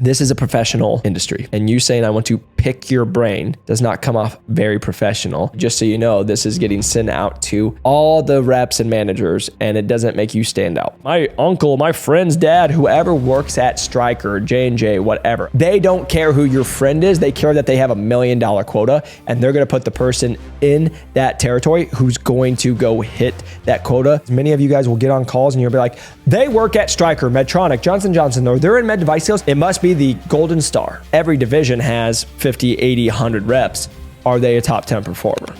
This is a professional industry, and you saying I want to pick your brain does not come off very professional. Just so you know, this is getting sent out to all the reps and managers, and it doesn't make you stand out. My uncle, my friend's dad, whoever works at Stryker, J&J, whatever, they don't care who your friend is. They care that they have $1 million quota, and they're going to put the person in that territory who's going to go hit that quota. Many of you guys will get on calls and you'll be like, they work at Stryker, Medtronic, Johnson & Johnson, or they're in med device sales. It must be the golden star. Every division has 50, 80, 100 reps. Are they a top 10 performer?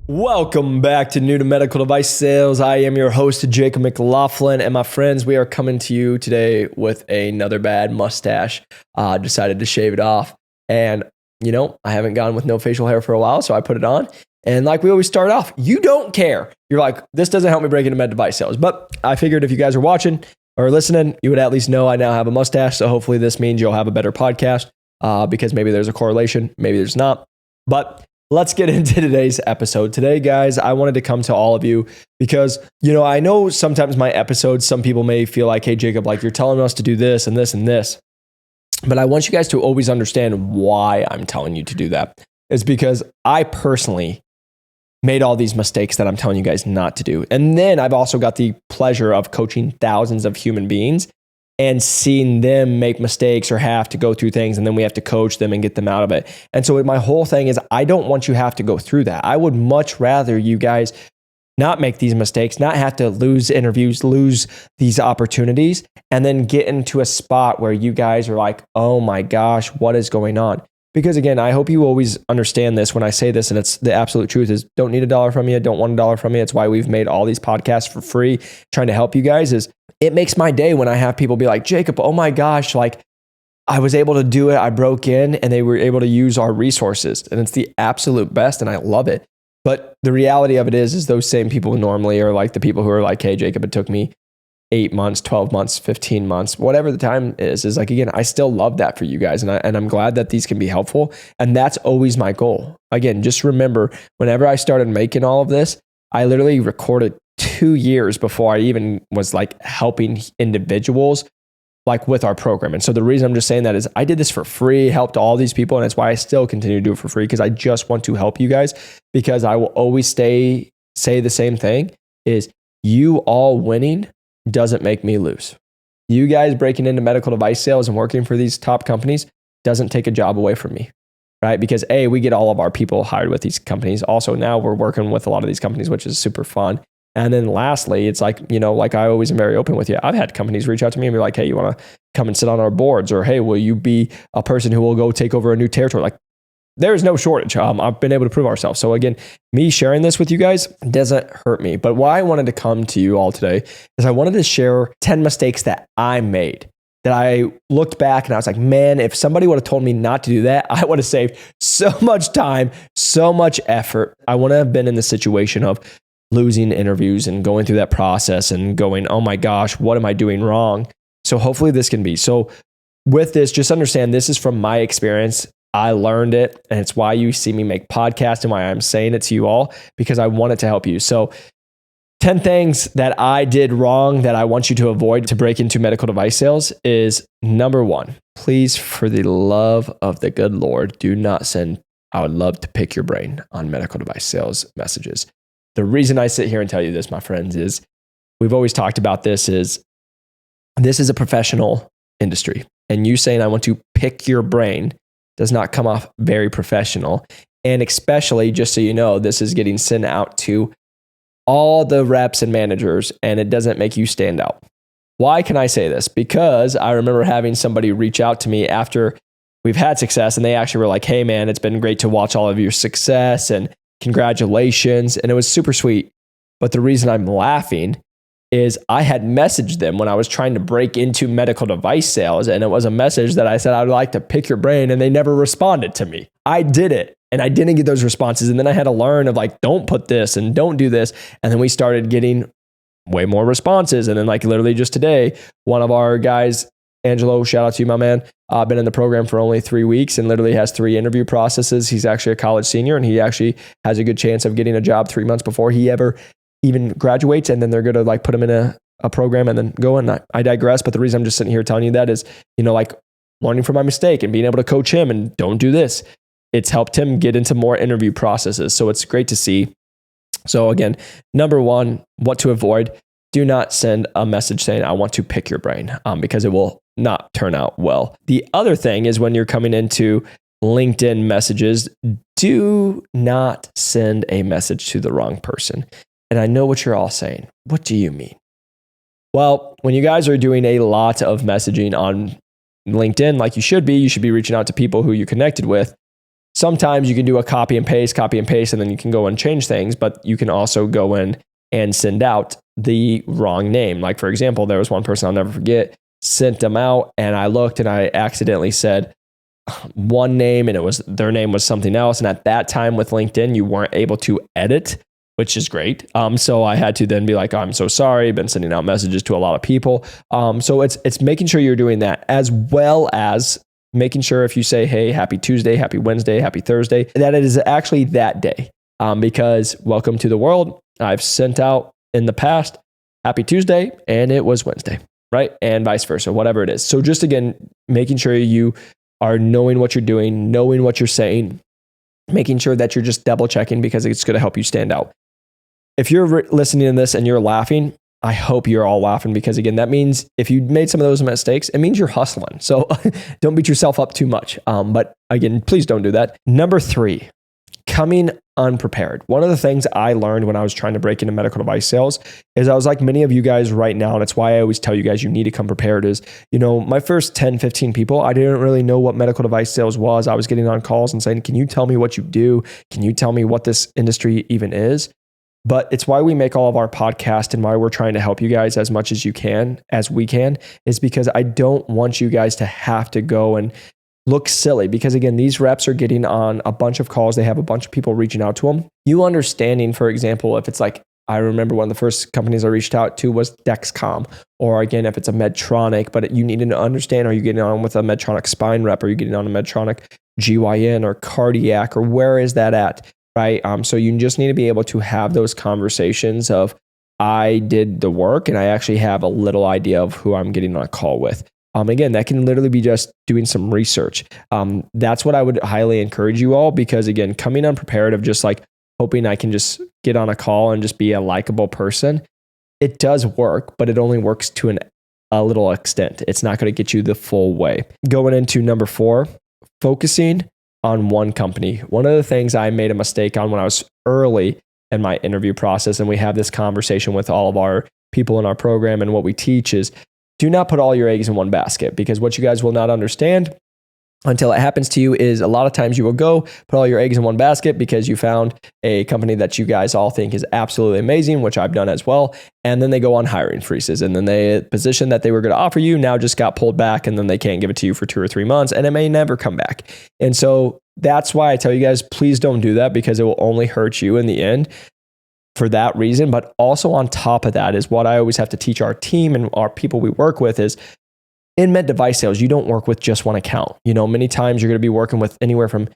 Welcome back to New to Medical Device Sales. I am your host, Jacob McLaughlin, and my friends, we are coming to you today with another bad mustache. Decided to shave it off, and you know, I haven't gone with no facial hair for a while, so I put it on. And like we always start off, you don't care. You're like, this doesn't help me break into med device sales. But I figured if you guys are watching or listening, you would at least know I now have a mustache. So hopefully this means you'll have a better podcast because maybe there's a correlation, maybe there's not. But let's get into today's episode. Today, guys, I wanted to come to all of you because, you know, I know sometimes my episodes, some people may feel like, hey, Jacob, like you're telling us to do this and this and this. But I want you guys to always understand why I'm telling you to do that. It's because I personally made all these mistakes that I'm telling you guys not to do. And then I've also got the pleasure of coaching thousands of human beings and seeing them make mistakes or have to go through things, and then we have to coach them and get them out of it. And so my whole thing is I don't want you to have to go through that. I would much rather you guys not make these mistakes, not have to lose interviews, lose these opportunities, and then get into a spot where you guys are like, oh my gosh, what is going on? Because again, I hope you always understand this when I say this, and it's the absolute truth is don't need $1 from you, don't want $1 from you. It's why we've made all these podcasts for free, trying to help you guys. Is it makes my day when I have people be like, Jacob, oh my gosh, like I was able to do it. I broke in and they were able to use our resources, and it's the absolute best. And I love it. But the reality of it is those same people normally are like the people who are like, hey, Jacob, it took me 8 months, 12 months, 15 months, whatever the time is like, again, I still love that for you guys. And I'm glad that these can be helpful. And that's always my goal. Again, just remember, whenever I started making all of this, I literally recorded 2 years before I even was like helping individuals like with our program. And so the reason I'm just saying that is I did this for free, helped all these people. And it's why I still continue to do it for free, because I just want to help you guys, because I will always say the same thing is you all winning doesn't make me lose. You guys breaking into medical device sales and working for these top companies doesn't take a job away from me, right? Because A, we get all of our people hired with these companies. Also, now we're working with a lot of these companies, which is super fun. And then lastly, it's like, you know, like I always am very open with you. I've had companies reach out to me and be like, hey, you want to come and sit on our boards? Or, hey, will you be a person who will go take over a new territory? Like, there's no shortage. I've been able to prove ourselves. So again, me sharing this with you guys doesn't hurt me. But why I wanted to come to you all today is I wanted to share 10 mistakes that I made, that I looked back and I was like, man, if somebody would have told me not to do that, I would have saved so much time, so much effort. I wouldn't have been in the situation of losing interviews and going through that process and going, oh my gosh, what am I doing wrong? So hopefully this can be. So with this, just understand this is from my experience. I learned it, and it's why you see me make podcasts and why I'm saying it to you all, because I want it to help you. So 10 things that I did wrong that I want you to avoid to break into medical device sales is number 1, please, for the love of the good Lord, do not send, I would love to pick your brain on medical device sales messages. The reason I sit here and tell you this, my friends, is we've always talked about this is a professional industry, and you saying I want to pick your brain does not come off very professional. And especially, just so you know, this is getting sent out to all the reps and managers, and it doesn't make you stand out. Why can I say this? Because I remember having somebody reach out to me after we've had success, and they actually were like, hey man, it's been great to watch all of your success and congratulations. And it was super sweet. But the reason I'm laughing is I had messaged them when I was trying to break into medical device sales, and it was a message that I said, I would like to pick your brain, and they never responded to me. I did it, and I didn't get those responses, and then I had to learn of like, don't put this and don't do this, and then we started getting way more responses, and then like literally just today, one of our guys, Angelo, shout out to you, my man, been in the program for only 3 weeks and literally has 3 interview processes. He's actually a college senior, and he actually has a good chance of getting a job 3 months before he ever even graduates, and then they're going to like put him in a a program and then go in. I digress, but the reason I'm just sitting here telling you that is, like learning from my mistake and being able to coach him and don't do this. It's helped him get into more interview processes. So it's great to see. So again, number one, what to avoid. Do not send a message saying, I want to pick your brain, because it will not turn out well. The other thing is when you're coming into LinkedIn messages, do not send a message to the wrong person. And I know what you're all saying. What do you mean? Well, when you guys are doing a lot of messaging on LinkedIn, like you should be reaching out to people who you connected with. Sometimes you can do a copy and paste, and then you can go and change things, but you can also go in and send out the wrong name. Like for example, there was one person I'll never forget, sent them out and I looked and I accidentally said one name and their name was something else. And at that time with LinkedIn, you weren't able to edit, which is great. So I had to then be like, I'm so sorry. I've been sending out messages to a lot of people. So it's making sure you're doing that, as well as making sure if you say, hey, happy Tuesday, happy Wednesday, happy Thursday, that it is actually that day. Because welcome to the world. I've sent out in the past, happy Tuesday, and it was Wednesday, right? And vice versa, whatever it is. So just again, making sure you are knowing what you're doing, knowing what you're saying, making sure that you're just double checking because it's going to help you stand out. If you're listening to this and you're laughing, I hope you're all laughing because again, that means if you made some of those mistakes, it means you're hustling. So don't beat yourself up too much. But again, please don't do that. Number 3, coming unprepared. One of the things I learned when I was trying to break into medical device sales is I was like many of you guys right now, and it's why I always tell you guys you need to come prepared is, my first 10, 15 people, I didn't really know what medical device sales was. I was getting on calls and saying, can you tell me what you do? Can you tell me what this industry even is? But it's why we make all of our podcasts and why we're trying to help you guys as much as we can, is because I don't want you guys to have to go and look silly because again, these reps are getting on a bunch of calls. They have a bunch of people reaching out to them. You understanding, for example, if it's like, I remember one of the first companies I reached out to was Dexcom, or again, if it's a Medtronic, but you need to understand, are you getting on with a Medtronic spine rep? Are you getting on a Medtronic GYN or cardiac, or where is that at? Right. So you just need to be able to have those conversations of, I did the work and I actually have a little idea of who I'm getting on a call with. Again, that can literally be just doing some research. That's what I would highly encourage you all, because again, coming unprepared of just like hoping I can just get on a call and just be a likable person, it does work, but it only works to a little extent. It's not going to get you the full way. Going into number 4, focusing on one company. One of the things I made a mistake on when I was early in my interview process, and we have this conversation with all of our people in our program and what we teach is, do not put all your eggs in one basket, because what you guys will not understand until it happens to you is a lot of times you will go put all your eggs in one basket because you found a company that you guys all think is absolutely amazing, which I've done as well. And then they go on hiring freezes, and then the position that they were going to offer you now just got pulled back, and then they can't give it to you for 2 or 3 months, and it may never come back. And so that's why I tell you guys, please don't do that, because it will only hurt you in the end for that reason. But also on top of that is what I always have to teach our team and our people we work with is, in med device sales, you don't work with just one account. Many times you're going to be working with anywhere from,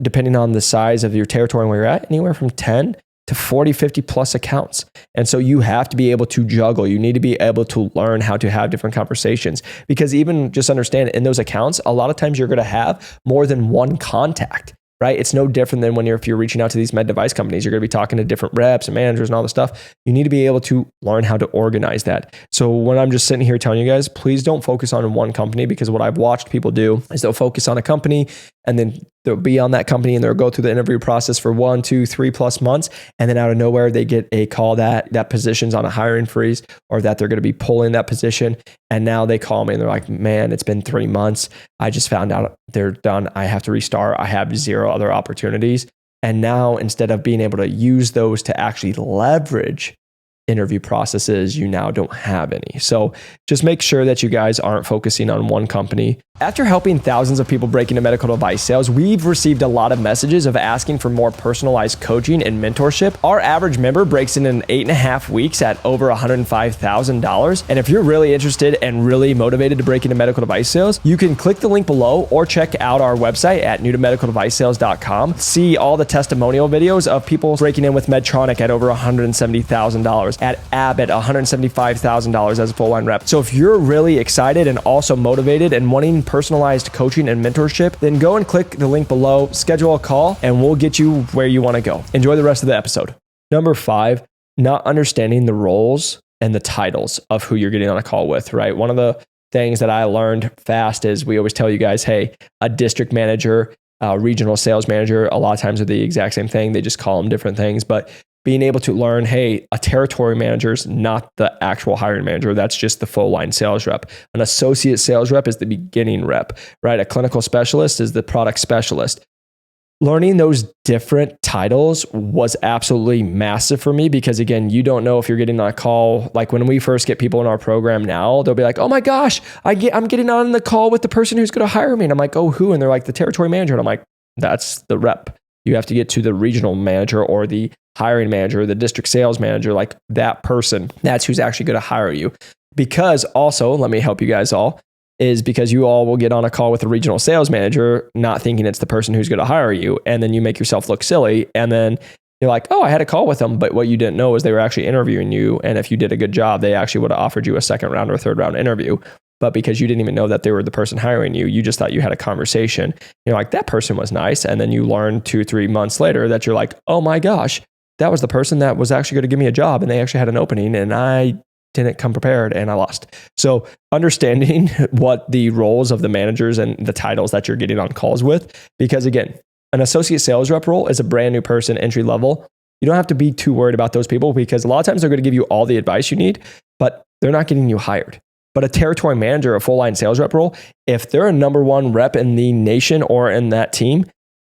depending on the size of your territory and where you're at, anywhere from 10 to 40, 50 plus accounts. And so you have to be able to juggle. You need to be able to learn how to have different conversations, because even just understand in those accounts, a lot of times you're going to have more than one contact. Right? It's no different than if you're reaching out to these med device companies, you're going to be talking to different reps and managers and all this stuff. You need to be able to learn how to organize that. So when I'm just sitting here telling you guys, please don't focus on one company, because what I've watched people do is they'll focus on a company and then they'll be on that company and they'll go through the interview process for 1, 2, 3 plus months. And then out of nowhere, they get a call that position's on a hiring freeze, or that they're going to be pulling that position. And now they call me and they're like, man, it's been 3 months. I just found out they're done. I have to restart. I have 0 other opportunities. And now instead of being able to use those to actually leverage interview processes, you now don't have any. So just make sure that you guys aren't focusing on one company. After helping thousands of people break into medical device sales, we've received a lot of messages of asking for more personalized coaching and mentorship. Our average member breaks in 8.5 weeks at over $105,000. And if you're really interested and really motivated to break into medical device sales, you can click the link below or check out our website at newtomedicaldevicesales.com. See all the testimonial videos of people breaking in with Medtronic at over $170,000. $175,000 at Abbott, $175,000 as a full line rep. So if you're really excited and also motivated and wanting personalized coaching and mentorship, then go and click the link below, schedule a call, and we'll get you where you want to go. Enjoy the rest of the episode. Number 5, not understanding the roles and the titles of who you're getting on a call with, right? One of the things that I learned fast is we always tell you guys, hey, a district manager, a regional sales manager, a lot of times are the exact same thing. They just call them different things. But being able to learn, hey, a territory manager is not the actual hiring manager. That's just the full line sales rep. An associate sales rep is the beginning rep, right? A clinical specialist is the product specialist. Learning those different titles was absolutely massive for me because, again, you don't know if you're getting on a call. Like when we first get people in our program now, they'll be like, oh my gosh, I'm getting on the call with the person who's going to hire me. And I'm like, oh, who? And they're like, the territory manager. And I'm like, that's the rep. You have to get to the regional manager or the hiring manager, the district sales manager, like that person. That's who's actually going to hire you. Because also, let me help you guys all, is because you all will get on a call with a regional sales manager, not thinking it's the person who's going to hire you. And then you make yourself look silly. And then you're like, oh, I had a call with them. But what you didn't know is they were actually interviewing you. And if you did a good job, they actually would have offered you a second round or third round interview. But because you didn't even know that they were the person hiring you, you just thought you had a conversation. You're like, that person was nice. And then you learn 2-3 months later that you're like, oh my gosh, that was the person that was actually going to give me a job. And they actually had an opening and I didn't come prepared and I lost. So understanding what the roles of the managers and the titles that you're getting on calls with, because again, an associate sales rep role is a brand new person, entry level. You don't have to be too worried about those people because a lot of times they're going to give you all the advice you need, but they're not getting you hired. But a territory manager, a full line sales rep role, if they're a number one rep in the nation or in that team,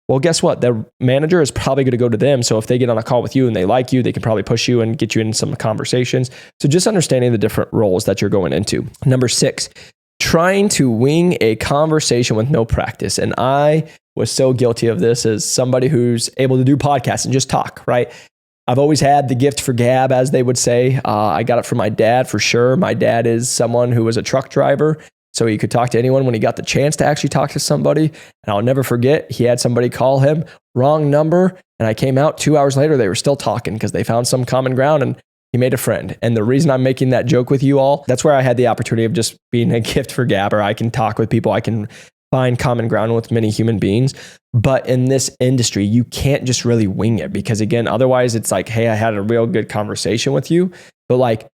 well, guess what? The manager is probably going to go to them. So if they get on a call with you and they like you, they can probably push you and get you in some conversations. So just understanding the different roles that you're going into. Number 6, trying to wing a conversation with no practice. And I was so guilty of this as somebody who's able to do podcasts and just talk, right? I've always had the gift for gab, as they would say. I got it from my dad for sure. My dad is someone who was a truck driver. So he could talk to anyone when he got the chance to actually talk to somebody. And I'll never forget, he had somebody call him, wrong number. And I came out 2 hours later, they were still talking because they found some common ground and he made a friend. And the reason I'm making that joke with you all, that's where I had the opportunity of just being a gift for gab, or I can talk with people. I can find common ground with many human beings. But in this industry, you can't just really wing it because again, otherwise it's like, hey, I had a real good conversation with you, but like,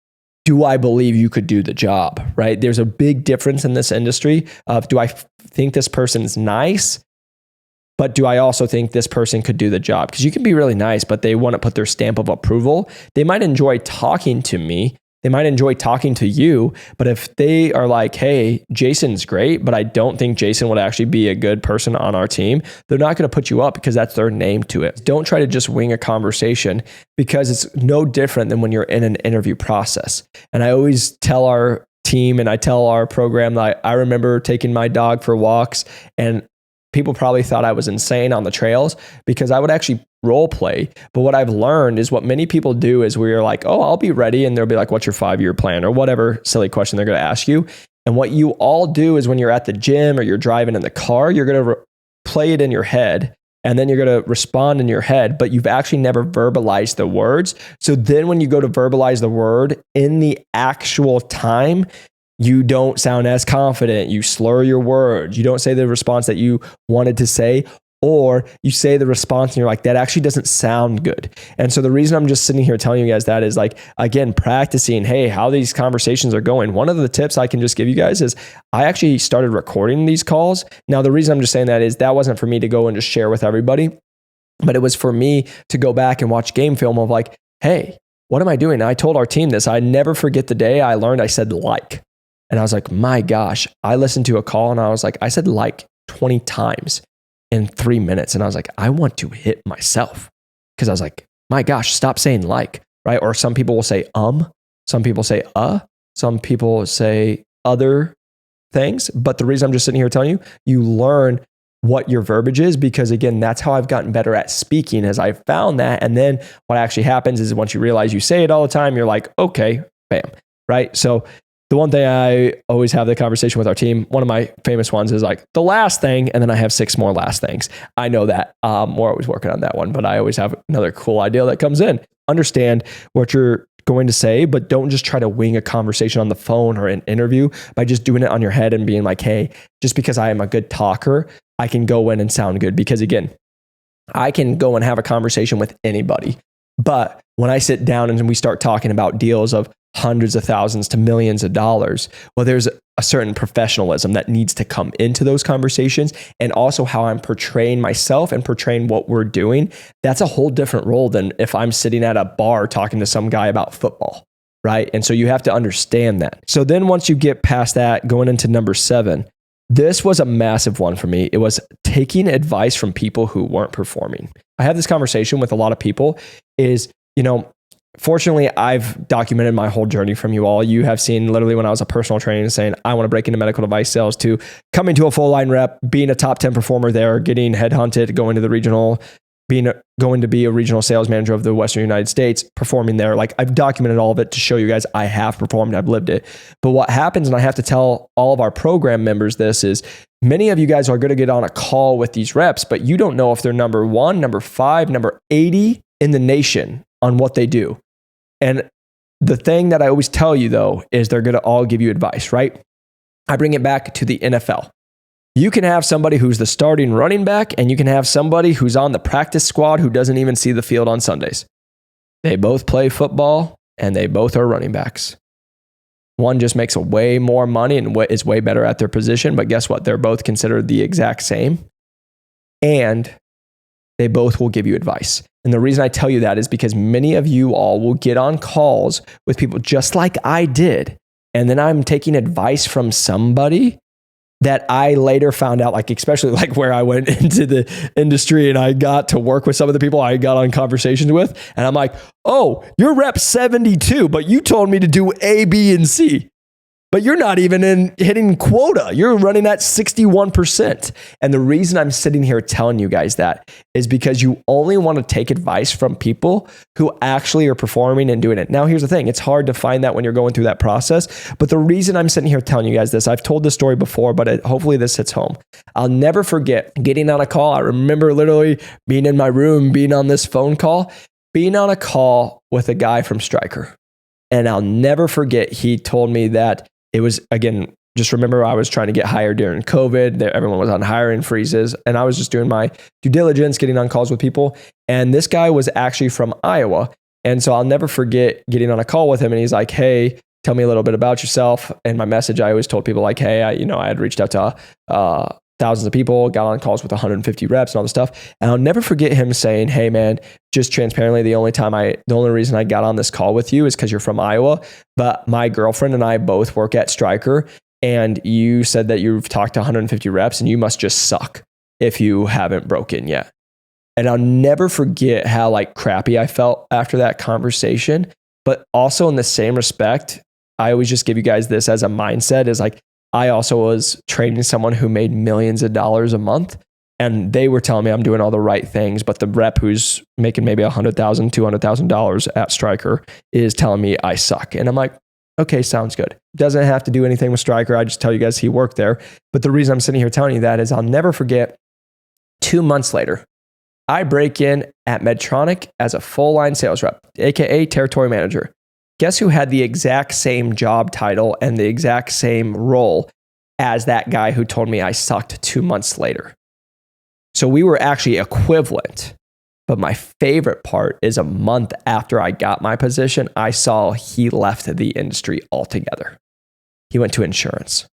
do I believe you could do the job, right? There's a big difference in this industry of, do I think this person's nice, but do I also think this person could do the job? Because you can be really nice, but they want to put their stamp of approval. They might enjoy talking to me. They might enjoy talking to you, but if they are like, hey, Jason's great, but I don't think Jason would actually be a good person on our team, they're not going to put you up because that's their name to it. Don't try to just wing a conversation because it's no different than when you're in an interview process. And I always tell our team and I tell our program that I remember taking my dog for walks and people probably thought I was insane on the trails because I would actually role play. But what I've learned is what many people do is we're like, oh, I'll be ready. And they'll be like, what's your 5-year plan or whatever silly question they're going to ask you. And what you all do is when you're at the gym or you're driving in the car, you're going to play it in your head and then you're going to respond in your head, but you've actually never verbalized the words. So then when you go to verbalize the word in the actual time, you don't sound as confident. You slur your words. You don't say the response that you wanted to say, or you say the response and you're like, that actually doesn't sound good. And so the reason I'm just sitting here telling you guys that is like, again, practicing, hey, how these conversations are going. One of the tips I can just give you guys is I actually started recording these calls. Now, the reason I'm just saying that is that wasn't for me to go and just share with everybody, but it was for me to go back and watch game film of like, hey, what am I doing? And I told our team this. I never forget the day I learned I said like. And I was like, my gosh, I listened to a call and I was like, I said like 20 times in 3 minutes. And I was like, I want to hit myself because I was like, my gosh, stop saying like, right? Or some people will say, some people say, some people say other things. But the reason I'm just sitting here telling you, you learn what your verbiage is because again, that's how I've gotten better at speaking as I found that. And then what actually happens is once you realize you say it all the time, you're like, okay, bam, right? So the one thing I always have the conversation with our team, one of my famous ones is like the last thing, and then I have 6 more last things. I know that. We're always working on that one, but I always have another cool idea that comes in. Understand what you're going to say, but don't just try to wing a conversation on the phone or an interview by just doing it on your head and being like, hey, just because I am a good talker, I can go in and sound good. Because again, I can go and have a conversation with anybody. But when I sit down and we start talking about deals of hundreds of thousands to millions of dollars, well, there's a certain professionalism that needs to come into those conversations, and also how I'm portraying myself and portraying what we're doing. That's a whole different role than if I'm sitting at a bar talking to some guy about football, right? And so you have to understand that. So then once you get past that, going into number 7, this was a massive one for me. It was taking advice from people who weren't performing. I have this conversation with a lot of people fortunately, I've documented my whole journey from you all. You have seen literally when I was a personal trainer saying, I want to break into medical device sales, to coming to a full line rep, being a top 10 performer there, getting headhunted, going to the regional, going to be a regional sales manager of the Western United States, performing there. Like, I've documented all of it to show you guys I have performed, I've lived it. But what happens, and I have to tell all of our program members this, is many of you guys are going to get on a call with these reps, but you don't know if they're number 1, number 5, number 80 in the nation on what they do. And the thing that I always tell you though, is they're going to all give you advice, right? I bring it back to the NFL. You can have somebody who's the starting running back, and you can have somebody who's on the practice squad who doesn't even see the field on Sundays. They both play football and they both are running backs. One just makes way more money and is way better at their position, but guess what? They're both considered the exact same, and they both will give you advice. And the reason I tell you that is because many of you all will get on calls with people just like I did. And then I'm taking advice from somebody that I later found out, like, especially like where I went into the industry and I got to work with some of the people I got on conversations with. And I'm like, oh, you're rep 72, but you told me to do A, B, and C. But you're not even hitting quota. You're running at 61%. And the reason I'm sitting here telling you guys that is because you only want to take advice from people who actually are performing and doing it. Now, here's the thing. It's hard to find that when you're going through that process. But the reason I'm sitting here telling you guys this, I've told this story before, but hopefully this hits home. I'll never forget getting on a call. I remember literally being in my room, being on this phone call, being on a call with a guy from Stryker. And I'll never forget, he told me that it was, again, just remember I was trying to get hired during COVID. Everyone was on hiring freezes. And I was just doing my due diligence, getting on calls with people. And this guy was actually from Iowa. And so I'll never forget getting on a call with him. And he's like, hey, tell me a little bit about yourself. And my message, I always told people like, hey, I had reached out to thousands of people, got on calls with 150 reps and all this stuff. And I'll never forget him saying, hey man, just transparently, the only reason I got on this call with you is because you're from Iowa, but my girlfriend and I both work at Stryker, and you said that you've talked to 150 reps and you must just suck if you haven't broken yet. And I'll never forget how like crappy I felt after that conversation. But also in the same respect, I always just give you guys this as a mindset, is like, I also was training someone who made millions of dollars a month, and they were telling me I'm doing all the right things, but the rep who's making maybe $100,000, $200,000 at Stryker is telling me I suck. And I'm like, okay, sounds good. Doesn't have to do anything with Stryker. I just tell you guys he worked there. But the reason I'm sitting here telling you that is I'll never forget, 2 months later, I break in at Medtronic as a full line sales rep, AKA territory manager. Guess who had the exact same job title and the exact same role as that guy who told me I sucked 2 months later? So we were actually equivalent. But my favorite part is a month after I got my position, I saw he left the industry altogether. He went to insurance.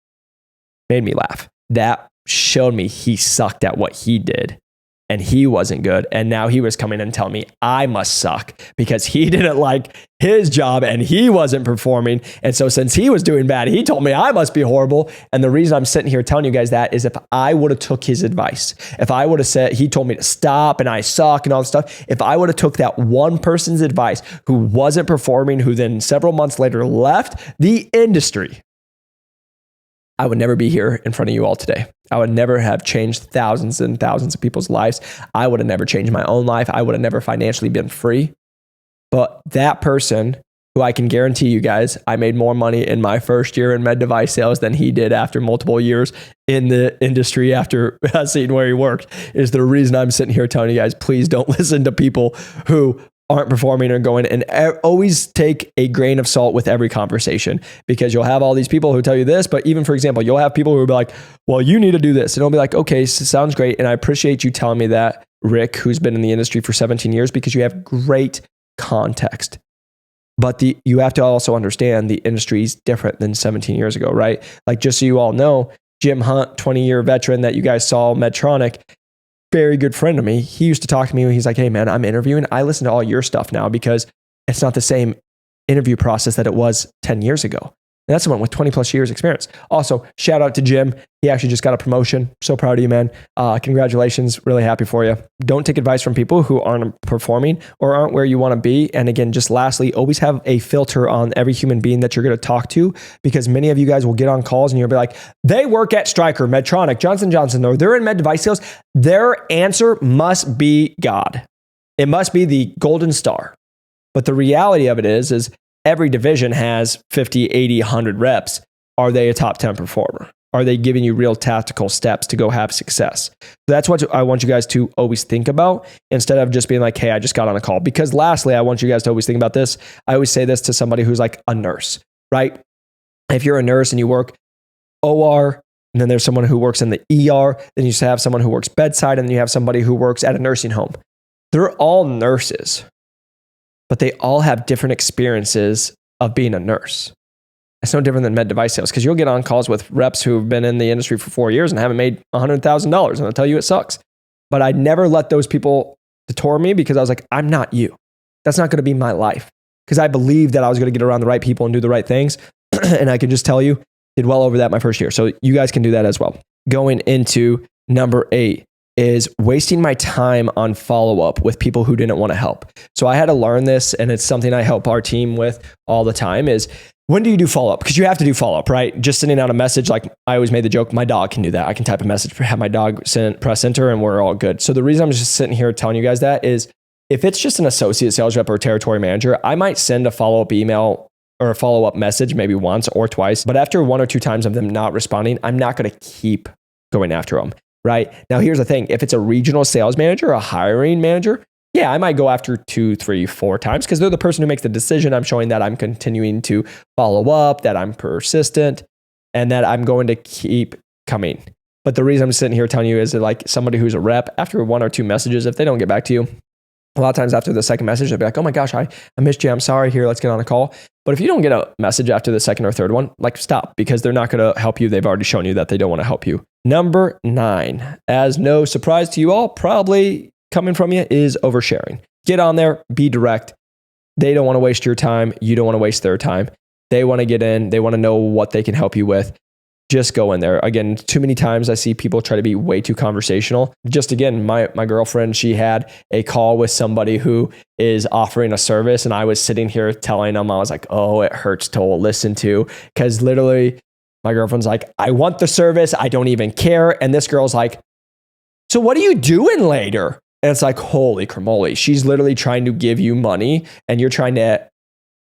Made me laugh. That showed me he sucked at what he did. And he wasn't good. And now he was coming and telling me I must suck because he didn't like his job and he wasn't performing. And so since he was doing bad, he told me I must be horrible. And the reason I'm sitting here telling you guys that is if I would have took his advice, if I would have said, he told me to stop and I suck and all this stuff. If I would have took that one person's advice who wasn't performing, who then several months later left the industry, I would never be here in front of you all today. I would never have changed thousands and thousands of people's lives. I would have never changed my own life. I would have never financially been free. But that person, who I can guarantee you guys, I made more money in my first year in med device sales than he did after multiple years in the industry after seeing where he worked, is the reason I'm sitting here telling you guys, please don't listen to people who aren't performing or going, and always take a grain of salt with every conversation, because you'll have all these people who tell you this, but even for example, you'll have people who will be like, well, you need to do this. And it'll be like, okay, sounds great. And I appreciate you telling me that, Rick, who's been in the industry for 17 years, because you have great context. But you have to also understand the industry is different than 17 years ago, right? Like, just so you all know, Jim Hunt, 20-year veteran that you guys saw, Medtronic, very good friend of me. He used to talk to me when he's like, hey man, I'm interviewing. I listen to all your stuff now because it's not the same interview process that it was 10 years ago. And that's someone with 20 plus years experience. Also, shout out to Jim. He actually just got a promotion. So proud of you, man. Congratulations. Really happy for you. Don't take advice from people who aren't performing or aren't where you want to be. And again, just lastly, always have a filter on every human being that you're going to talk to, because many of you guys will get on calls and you'll be like, they work at Stryker, Medtronic, Johnson & Johnson, or they're in med device sales. Their answer must be God. It must be the golden star. But the reality of it is every division has 50, 80, 100 reps. Are they a top 10 performer? Are they giving you real tactical steps to go have success? That's what I want you guys to always think about, instead of just being like, hey, I just got on a call. Because lastly, I want you guys to always think about this. I always say this to somebody who's like a nurse, right? If you're a nurse and you work OR, and then there's someone who works in the ER, then you have someone who works bedside, and then you have somebody who works at a nursing home. They're all nurses, but they all have different experiences of being a nurse. It's no different than med device sales, because you'll get on calls with reps who've been in the industry for 4 years and haven't made $100,000, and they'll tell you it sucks. But I never let those people detour me, because I was like, I'm not you. That's not going to be my life, because I believed that I was going to get around the right people and do the right things. And I can just tell you, did well over that my first year. So you guys can do that as well. Going into number 8 is wasting my time on follow-up with people who didn't want to help. So I had to learn this, and it's something I help our team with all the time, is when do you do follow-up? Because you have to do follow-up, right? Just sending out a message, like I always made the joke, my dog can do that. I can type a message, have my dog press enter, and we're all good. So the reason I'm just sitting here telling you guys that is, if it's just an associate sales rep or a territory manager, I might send a follow-up email or a follow-up message maybe once or twice. But after 1 or 2 times of them not responding, I'm not going to keep going after them. Right? Now, here's the thing. If it's a regional sales manager, a hiring manager, yeah, I might go after 2, 3, 4 times, because they're the person who makes the decision. I'm showing that I'm continuing to follow up, that I'm persistent, and that I'm going to keep coming. But the reason I'm sitting here telling you is that, like, somebody who's a rep, after 1 or 2 messages, if they don't get back to you, a lot of times after the second message, they'll be like, oh my gosh, I missed you. I'm sorry. Here, let's get on a call. But if you don't get a message after the second or third one, like, stop, because they're not going to help you. They've already shown you that they don't want to help you. Number 9, as no surprise to you all, probably coming from you, is oversharing. Get on there, be direct. They don't want to waste your time. You don't want to waste their time. They want to get in. They want to know what they can help you with. Just go in there. Again, too many times I see people try to be way too conversational. Just again, my girlfriend, she had a call with somebody who is offering a service, and I was sitting here telling them, I was like, oh, it hurts to listen to, because literally my girlfriend's like, I want the service. I don't even care. And this girl's like, so what are you doing later? And it's like, holy cramoly. She's literally trying to give you money, and you're trying to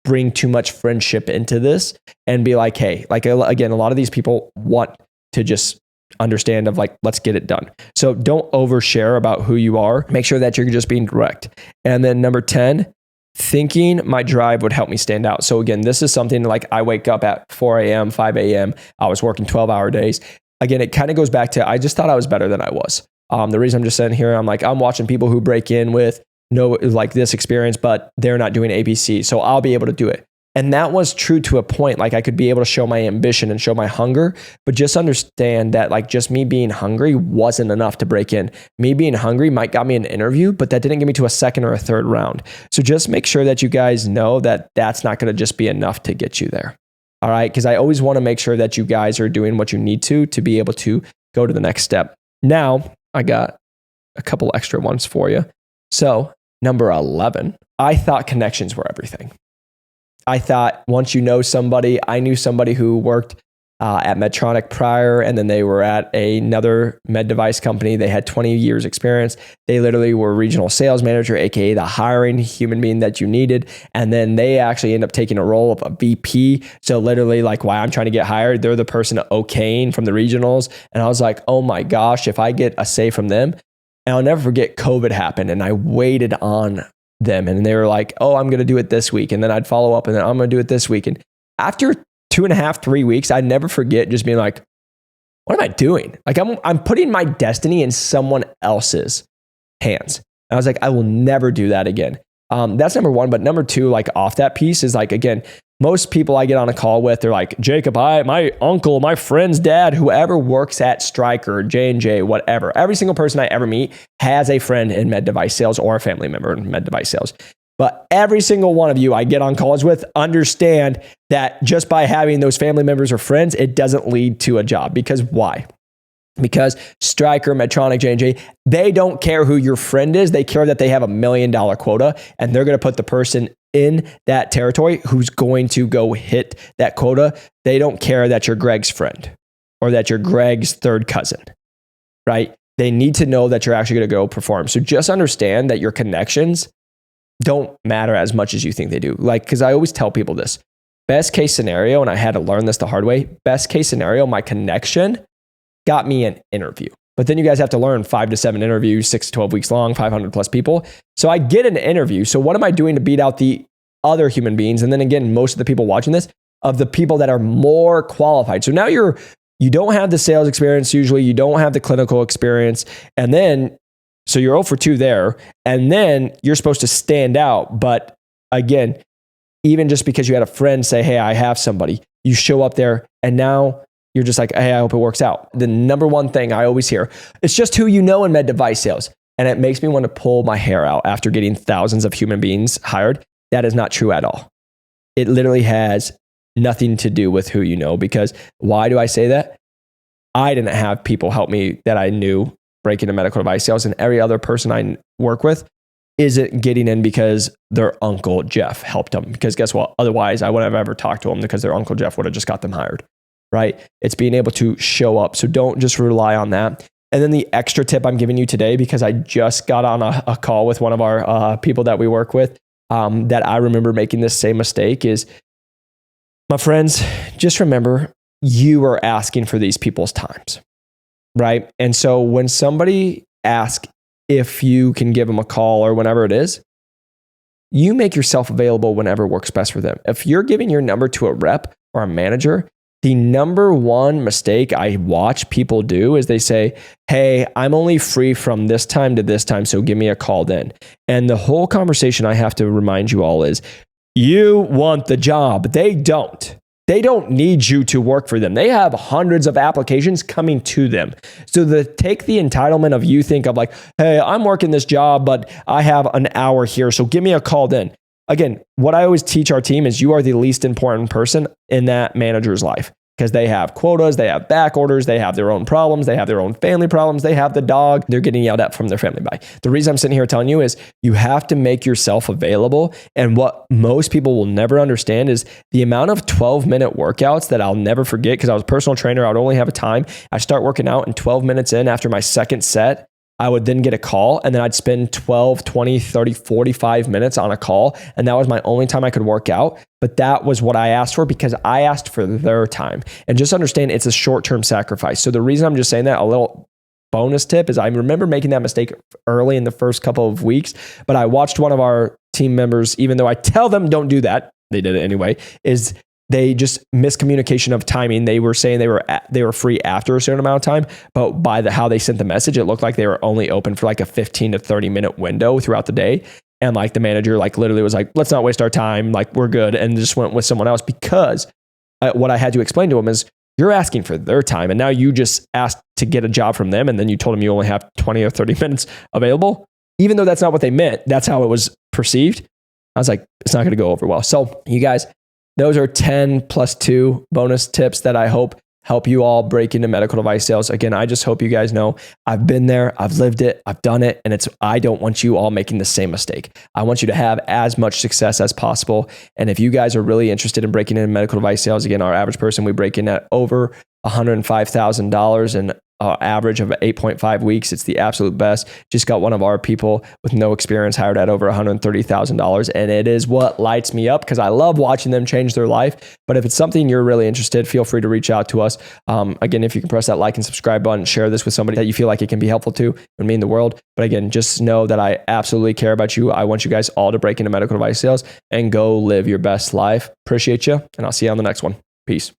bring too much friendship into this and be like, hey, like, again, a lot of these people want to just understand of like, let's get it done. So don't overshare about who you are. Make sure that you're just being direct. And then number 10, thinking my drive would help me stand out. So again, this is something like I wake up at 4 a.m., 5 a.m. I was working 12-hour days. Again, it kind of goes back to, I just thought I was better than I was. The reason I'm just sitting here, I'm like, I'm watching people who break in with no, like this experience, but they're not doing ABC. So I'll be able to do it. And that was true to a point. Like, I could be able to show my ambition and show my hunger, but just understand that, like, just me being hungry wasn't enough to break in. Me being hungry might got me an interview, but that didn't get me to a second or a third round. So just make sure that you guys know that that's not going to just be enough to get you there. All right. Because I always want to make sure that you guys are doing what you need to be able to go to the next step. Now, I got a couple extra ones for you. So number 11, I thought connections were everything. I thought once you know somebody, I knew somebody who worked at Medtronic prior, and then they were at another med device company. They had 20 years experience. They literally were regional sales manager, AKA the hiring human being that you needed. And then they actually end up taking a role of a VP. So literally, like, why I'm trying to get hired, they're the person okaying from the regionals. And I was like, oh my gosh, if I get a say from them. And I'll never forget, COVID happened, and I waited on them. And they were like, oh, I'm going to do it this week. And then I'd follow up and then I'm going to do it this week. And after 2.5, 3 weeks, I'd never forget just being like, what am I doing? Like I'm putting my destiny in someone else's hands. And I was like, I will never do that again. That's number one. But number two, like off that piece is like, again, most people I get on a call with, they're like, Jacob, my uncle, my friend's dad, whoever works at Stryker, J&J, whatever. Every single person I ever meet has a friend in med device sales or a family member in med device sales. But every single one of you I get on calls with understand that just by having those family members or friends, it doesn't lead to a job. Because why? Because Stryker, Medtronic, J&J, they don't care who your friend is. They care that they have $1 million quota and they're going to put the person in that territory who's going to go hit that quota. They don't care that you're Greg's friend or that you're Greg's third cousin, right? They need to know that you're actually going to go perform. So just understand that your connections don't matter as much as you think they do. Like, because I always tell people this, best case scenario, and I had to learn this the hard way, best case scenario, my connection got me an interview. But then you guys have to learn 5 to 7 interviews, 6 to 12 weeks long, 500 plus people. So I get an interview. So what am I doing to beat out the other human beings? And then again, most of the people watching this, of the people that are more qualified. So now you don't have the sales experience. Usually you don't have the clinical experience. And then, so you're 0 for 2 there. And then you're supposed to stand out. But again, even just because you had a friend say, hey, I have somebody, you show up there and now you're just like, hey, I hope it works out. The number one thing I always hear, it's just who you know in med device sales. And it makes me want to pull my hair out after getting thousands of human beings hired. That is not true at all. It literally has nothing to do with who you know. Because why do I say that? I didn't have people help me that I knew break into medical device sales, and every other person I work with isn't getting in because their uncle Jeff helped them. Because guess what? Otherwise, I wouldn't have ever talked to them because their uncle Jeff would have just got them hired. Right? It's being able to show up. So don't just rely on that. And then the extra tip I'm giving you today, because I just got on a call with one of our people that we work with, that I remember making this same mistake is, my friends, just remember you are asking for these people's times, right? And so when somebody asks if you can give them a call or whenever it is, you make yourself available whenever works best for them. If you're giving your number to a rep or a manager, the number one mistake I watch people do is they say, hey, I'm only free from this time to this time, so give me a call then. And the whole conversation I have to remind you all is, you want the job. They don't. They don't need you to work for them. They have hundreds of applications coming to them. So take the entitlement of you think of like, hey, I'm working this job, but I have an hour here, so give me a call then. Again, what I always teach our team is you are the least important person in that manager's life, because they have quotas, they have back orders, they have their own problems, they have their own family problems, they have the dog they're getting yelled at from their family by. The reason I'm sitting here telling you is you have to make yourself available. And what most people will never understand is the amount of 12-minute workouts that I'll never forget, because I was a personal trainer, I would only have a time. I start working out and 12 minutes in after my second set, I would then get a call and then I'd spend 12, 20, 30, 45 minutes on a call. And that was my only time I could work out. But that was what I asked for because I asked for their time. And just understand it's a short-term sacrifice. So the reason I'm just saying that, a little bonus tip, is I remember making that mistake early in the first couple of weeks, but I watched one of our team members, even though I tell them don't do that, they did it anyway, is they just miscommunication of timing. They were saying they were free after a certain amount of time, but by how they sent the message, it looked like they were only open for like a 15 to 30 minute window throughout the day. And like the manager like literally was like, let's not waste our time. Like we're good. And just went with someone else because what I had to explain to them is you're asking for their time. And now you just asked to get a job from them. And then you told them you only have 20 or 30 minutes available, even though that's not what they meant. That's how it was perceived. I was like, it's not going to go over well. So you guys, those are 10 plus 2 bonus tips that I hope help you all break into medical device sales. Again, I just hope you guys know I've been there, I've lived it, I've done it, and I don't want you all making the same mistake. I want you to have as much success as possible. And if you guys are really interested in breaking into medical device sales, again, our average person, we break in at over $105,000 in average of 8.5 weeks. It's the absolute best. Just got one of our people with no experience hired at over $130,000. And it is what lights me up because I love watching them change their life. But if it's something you're really interested, feel free to reach out to us. Again, if you can press that like and subscribe button, share this with somebody that you feel like it can be helpful to, it would mean the world. But again, just know that I absolutely care about you. I want you guys all to break into medical device sales and go live your best life. Appreciate you. And I'll see you on the next one. Peace.